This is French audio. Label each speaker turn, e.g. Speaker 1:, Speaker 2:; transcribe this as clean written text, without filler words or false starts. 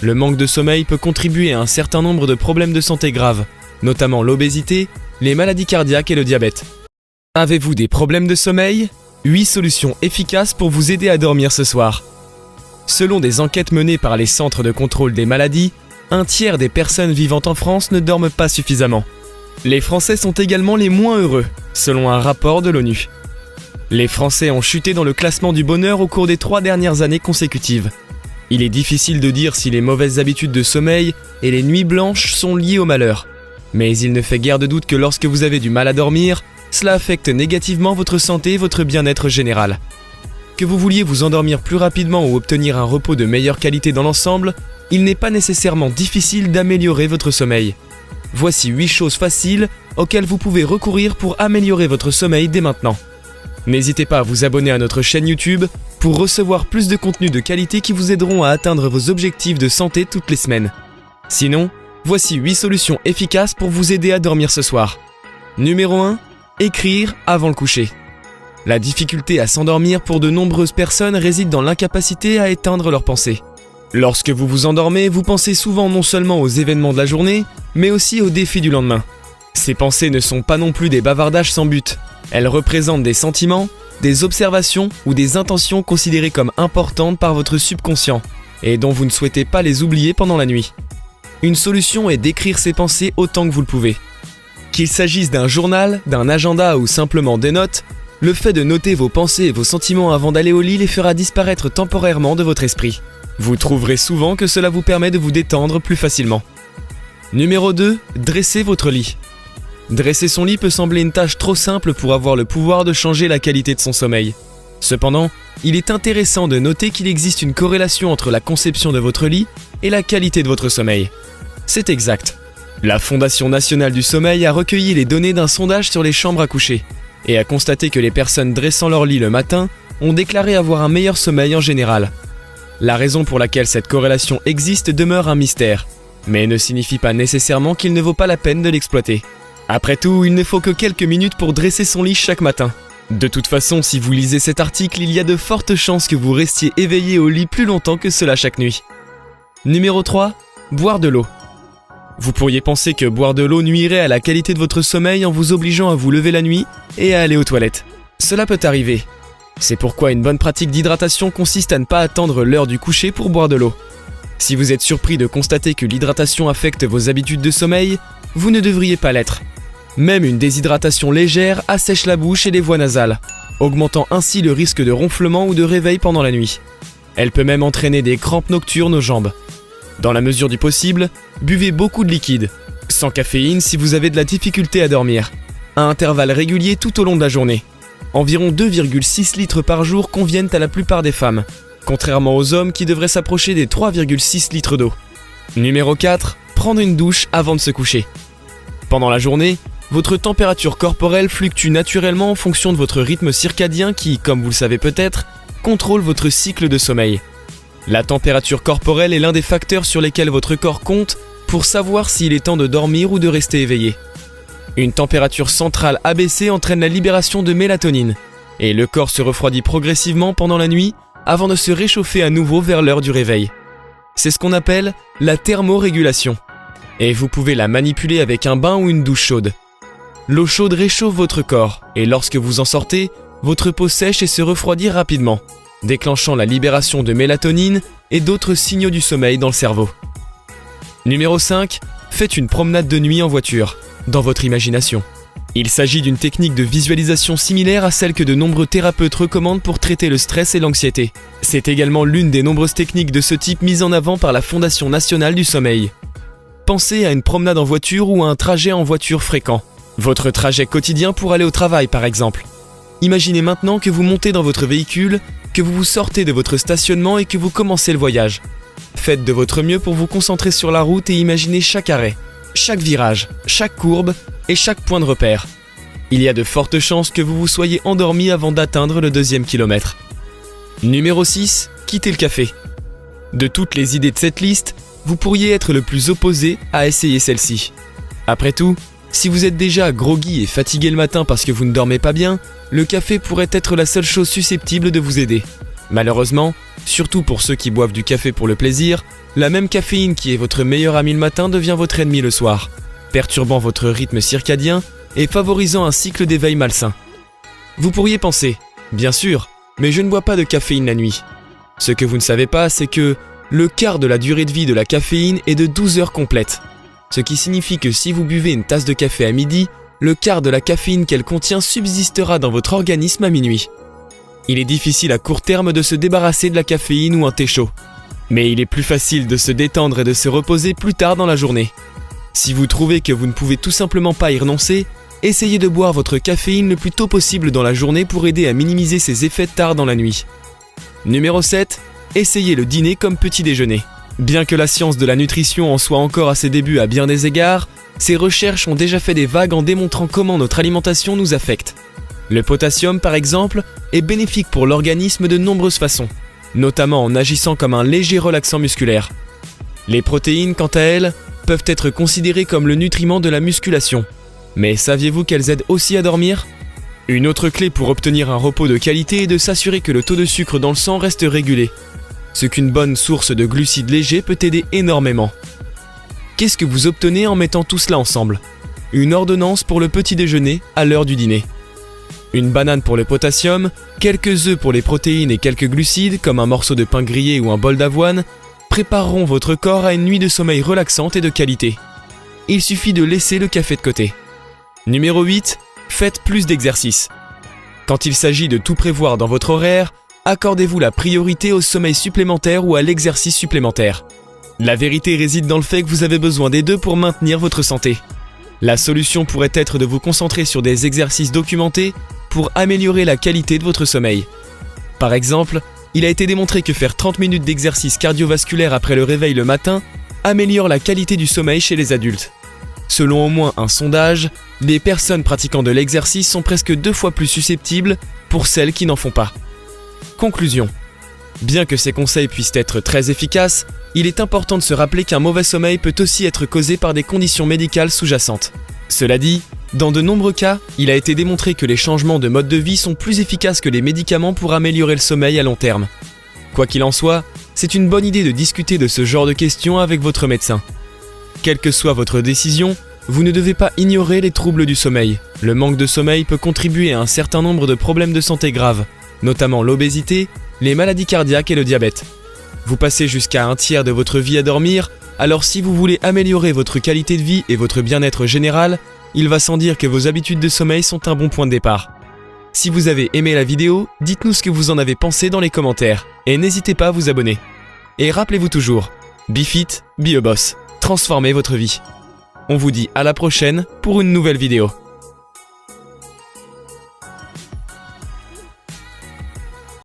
Speaker 1: Le manque de sommeil peut contribuer à un certain nombre de problèmes de santé graves, notamment l'obésité, les maladies cardiaques et le diabète. Avez-vous des problèmes de sommeil ? 8 solutions efficaces pour vous aider à dormir ce soir. Selon des enquêtes menées par les centres de contrôle des maladies, un tiers des personnes vivant en France ne dorment pas suffisamment. Les Français sont également les moins heureux, selon un rapport de l'ONU. Les Français ont chuté dans le classement du bonheur au cours des 3 dernières années consécutives. Il est difficile de dire si les mauvaises habitudes de sommeil et les nuits blanches sont liées au malheur. Mais il ne fait guère de doute que lorsque vous avez du mal à dormir, cela affecte négativement votre santé et votre bien-être général. Que vous vouliez vous endormir plus rapidement ou obtenir un repos de meilleure qualité dans l'ensemble, il n'est pas nécessairement difficile d'améliorer votre sommeil. Voici 8 choses faciles auxquelles vous pouvez recourir pour améliorer votre sommeil dès maintenant. N'hésitez pas à vous abonner à notre chaîne YouTube pour recevoir plus de contenus de qualité qui vous aideront à atteindre vos objectifs de santé toutes les semaines. Sinon, voici 8 solutions efficaces pour vous aider à dormir ce soir. Numéro 1. Écrire avant le coucher. La difficulté à s'endormir pour de nombreuses personnes réside dans l'incapacité à éteindre leurs pensées. Lorsque vous vous endormez, vous pensez souvent non seulement aux événements de la journée, mais aussi aux défis du lendemain. Ces pensées ne sont pas non plus des bavardages sans but. Elles représentent des sentiments, des observations ou des intentions considérées comme importantes par votre subconscient et dont vous ne souhaitez pas les oublier pendant la nuit. Une solution est d'écrire ces pensées autant que vous le pouvez. Qu'il s'agisse d'un journal, d'un agenda ou simplement des notes, le fait de noter vos pensées et vos sentiments avant d'aller au lit les fera disparaître temporairement de votre esprit. Vous trouverez souvent que cela vous permet de vous détendre plus facilement. Numéro 2. Dressez votre lit. Dresser son lit peut sembler une tâche trop simple pour avoir le pouvoir de changer la qualité de son sommeil. Cependant, il est intéressant de noter qu'il existe une corrélation entre la conception de votre lit et la qualité de votre sommeil. C'est exact. La Fondation nationale du sommeil a recueilli les données d'un sondage sur les chambres à coucher et a constaté que les personnes dressant leur lit le matin ont déclaré avoir un meilleur sommeil en général. La raison pour laquelle cette corrélation existe demeure un mystère, mais ne signifie pas nécessairement qu'il ne vaut pas la peine de l'exploiter. Après tout, il ne faut que quelques minutes pour dresser son lit chaque matin. De toute façon, si vous lisez cet article, il y a de fortes chances que vous restiez éveillé au lit plus longtemps que cela chaque nuit. Numéro 3. Boire de l'eau. Vous pourriez penser que boire de l'eau nuirait à la qualité de votre sommeil en vous obligeant à vous lever la nuit et à aller aux toilettes. Cela peut arriver. C'est pourquoi une bonne pratique d'hydratation consiste à ne pas attendre l'heure du coucher pour boire de l'eau. Si vous êtes surpris de constater que l'hydratation affecte vos habitudes de sommeil, vous ne devriez pas l'être. Même une déshydratation légère assèche la bouche et les voies nasales, augmentant ainsi le risque de ronflement ou de réveil pendant la nuit. Elle peut même entraîner des crampes nocturnes aux jambes. Dans la mesure du possible, buvez beaucoup de liquide, sans caféine si vous avez de la difficulté à dormir, à intervalles réguliers tout au long de la journée. Environ 2,6 litres par jour conviennent à la plupart des femmes, contrairement aux hommes qui devraient s'approcher des 3,6 litres d'eau. Numéro 4. Prendre une douche avant de se coucher. Pendant la journée, votre température corporelle fluctue naturellement en fonction de votre rythme circadien qui, comme vous le savez peut-être, contrôle votre cycle de sommeil. La température corporelle est l'un des facteurs sur lesquels votre corps compte pour savoir s'il est temps de dormir ou de rester éveillé. Une température centrale abaissée entraîne la libération de mélatonine, et le corps se refroidit progressivement pendant la nuit avant de se réchauffer à nouveau vers l'heure du réveil. C'est ce qu'on appelle la thermorégulation, et vous pouvez la manipuler avec un bain ou une douche chaude. L'eau chaude réchauffe votre corps, et lorsque vous en sortez, votre peau sèche et se refroidit rapidement, déclenchant la libération de mélatonine et d'autres signaux du sommeil dans le cerveau. Numéro 5. Faites une promenade de nuit en voiture, dans votre imagination. Il s'agit d'une technique de visualisation similaire à celle que de nombreux thérapeutes recommandent pour traiter le stress et l'anxiété. C'est également l'une des nombreuses techniques de ce type mises en avant par la Fondation nationale du sommeil. Pensez à une promenade en voiture ou à un trajet en voiture fréquent. Votre trajet quotidien pour aller au travail par exemple. Imaginez maintenant que vous montez dans votre véhicule, que vous vous sortez de votre stationnement et que vous commencez le voyage. Faites de votre mieux pour vous concentrer sur la route et imaginez chaque arrêt, chaque virage, chaque courbe et chaque point de repère. Il y a de fortes chances que vous vous soyez endormi avant d'atteindre le 2e kilomètre. Numéro 6. Quittez le café. De toutes les idées de cette liste, vous pourriez être le plus opposé à essayer celle-ci. Après tout, si vous êtes déjà groggy et fatigué le matin parce que vous ne dormez pas bien, le café pourrait être la seule chose susceptible de vous aider. Malheureusement, Surtout pour ceux qui boivent du café pour le plaisir, la même caféine qui est votre meilleur ami le matin devient votre ennemi le soir, perturbant votre rythme circadien et favorisant un cycle d'éveil malsain. Vous pourriez penser, bien sûr, mais je ne bois pas de caféine la nuit. Ce que vous ne savez pas, c'est que le quart de la durée de vie de la caféine est de 12 heures complètes. Ce qui signifie que si vous buvez une tasse de café à midi, le quart de la caféine qu'elle contient subsistera dans votre organisme à minuit. Il est difficile à court terme de se débarrasser de la caféine ou un thé chaud. Mais il est plus facile de se détendre et de se reposer plus tard dans la journée. Si vous trouvez que vous ne pouvez tout simplement pas y renoncer, essayez de boire votre caféine le plus tôt possible dans la journée pour aider à minimiser ses effets tard dans la nuit. Numéro 7. Essayez le dîner comme petit déjeuner. Bien que la science de la nutrition en soit encore à ses débuts à bien des égards, ces recherches ont déjà fait des vagues en démontrant comment notre alimentation nous affecte. Le potassium, par exemple, est bénéfique pour l'organisme de nombreuses façons, notamment en agissant comme un léger relaxant musculaire. Les protéines, quant à elles, peuvent être considérées comme le nutriment de la musculation. Mais saviez-vous qu'elles aident aussi à dormir ? Une autre clé pour obtenir un repos de qualité est de s'assurer que le taux de sucre dans le sang reste régulé. Ce qu'une bonne source de glucides légers peut aider énormément. Qu'est-ce que vous obtenez en mettant tout cela ensemble ? Une ordonnance pour le petit déjeuner à l'heure du dîner. Une banane pour le potassium, quelques œufs pour les protéines et quelques glucides comme un morceau de pain grillé ou un bol d'avoine prépareront votre corps à une nuit de sommeil relaxante et de qualité. Il suffit de laisser le café de côté. Numéro 8. Faites plus d'exercice. Quand il s'agit de tout prévoir dans votre horaire, accordez-vous la priorité au sommeil supplémentaire ou à l'exercice supplémentaire. La vérité réside dans le fait que vous avez besoin des deux pour maintenir votre santé. La solution pourrait être de vous concentrer sur des exercices documentés pour améliorer la qualité de votre sommeil. Par exemple, il a été démontré que faire 30 minutes d'exercice cardiovasculaire après le réveil le matin améliore la qualité du sommeil chez les adultes. Selon au moins un sondage, les personnes pratiquant de l'exercice sont presque 2 fois plus susceptibles pour celles qui n'en font pas. Conclusion. Bien que ces conseils puissent être très efficaces, il est important de se rappeler qu'un mauvais sommeil peut aussi être causé par des conditions médicales sous-jacentes. Cela dit, dans de nombreux cas, il a été démontré que les changements de mode de vie sont plus efficaces que les médicaments pour améliorer le sommeil à long terme. Quoi qu'il en soit, c'est une bonne idée de discuter de ce genre de questions avec votre médecin. Quelle que soit votre décision, vous ne devez pas ignorer les troubles du sommeil. Le manque de sommeil peut contribuer à un certain nombre de problèmes de santé graves, notamment l'obésité, les maladies cardiaques et le diabète. Vous passez jusqu'à un tiers de votre vie à dormir, alors si vous voulez améliorer votre qualité de vie et votre bien-être général, il va sans dire que vos habitudes de sommeil sont un bon point de départ. Si vous avez aimé la vidéo, dites-nous ce que vous en avez pensé dans les commentaires, et n'hésitez pas à vous abonner. Et rappelez-vous toujours, be fit, be a boss, transformez votre vie. On vous dit à la prochaine pour une nouvelle vidéo.